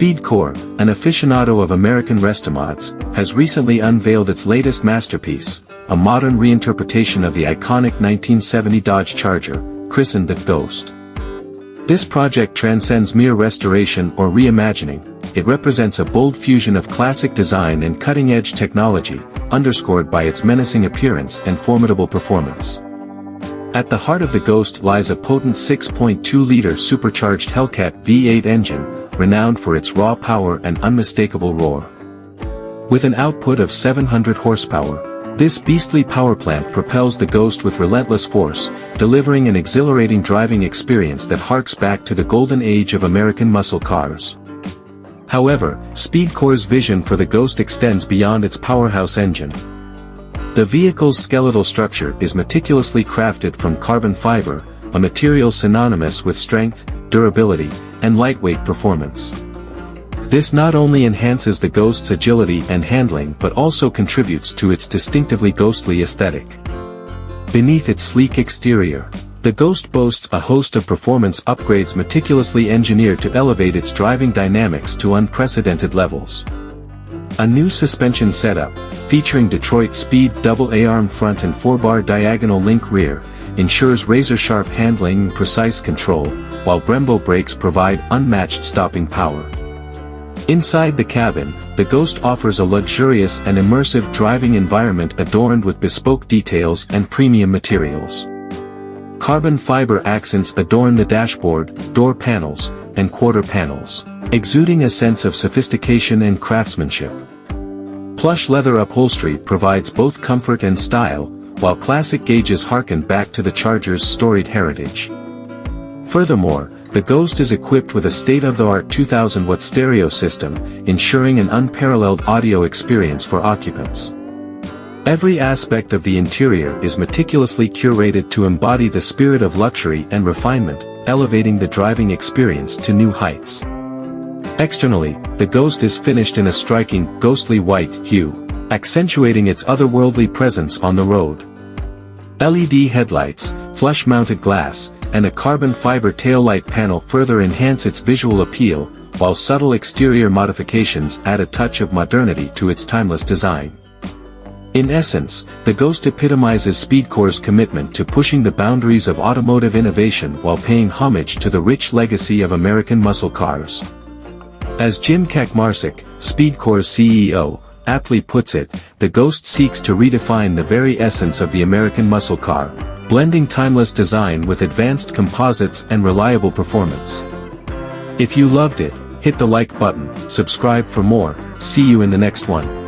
SpeedKore, an aficionado of American restomods, has recently unveiled its latest masterpiece, a modern reinterpretation of the iconic 1970 Dodge Charger, christened the Ghost. This project transcends mere restoration or reimagining. It represents a bold fusion of classic design and cutting-edge technology, underscored by its menacing appearance and formidable performance. At the heart of the Ghost lies a potent 6.2-liter supercharged Hellcat V8 engine, renowned for its raw power and unmistakable roar. With an output of 700 horsepower, this beastly powerplant propels the Ghost with relentless force, delivering an exhilarating driving experience that harks back to the golden age of American muscle cars. However, SpeedKore's vision for the Ghost extends beyond its powerhouse engine. The vehicle's skeletal structure is meticulously crafted from carbon fiber, a material synonymous with strength, durability, and lightweight performance. This not only enhances the Ghost's agility and handling but also contributes to its distinctively ghostly aesthetic. Beneath its sleek exterior, the Ghost boasts a host of performance upgrades meticulously engineered to elevate its driving dynamics to unprecedented levels. A new suspension setup, featuring Detroit Speed double A-arm front and 4-bar diagonal link rear, ensures razor-sharp handling and precise control, while Brembo brakes provide unmatched stopping power. Inside the cabin, the Ghost offers a luxurious and immersive driving environment adorned with bespoke details and premium materials. Carbon fiber accents adorn the dashboard, door panels, and quarter panels, exuding a sense of sophistication and craftsmanship. Plush leather upholstery provides both comfort and style, while classic gauges harken back to the Charger's storied heritage. Furthermore, the Ghost is equipped with a state-of-the-art 2000-watt stereo system, ensuring an unparalleled audio experience for occupants. Every aspect of the interior is meticulously curated to embody the spirit of luxury and refinement, elevating the driving experience to new heights. Externally, the Ghost is finished in a striking, ghostly white hue, accentuating its otherworldly presence on the road. LED headlights, flush-mounted glass, and a carbon fiber taillight panel further enhance its visual appeal, while subtle exterior modifications add a touch of modernity to its timeless design. In essence, the Ghost epitomizes SpeedKore's commitment to pushing the boundaries of automotive innovation while paying homage to the rich legacy of American muscle cars. As Jim Kakmarsik, SpeedKore's CEO, aptly puts it, the Ghost seeks to redefine the very essence of the American muscle car, blending timeless design with advanced composites and reliable performance. If you loved it, hit the like button, subscribe for more, see you in the next one.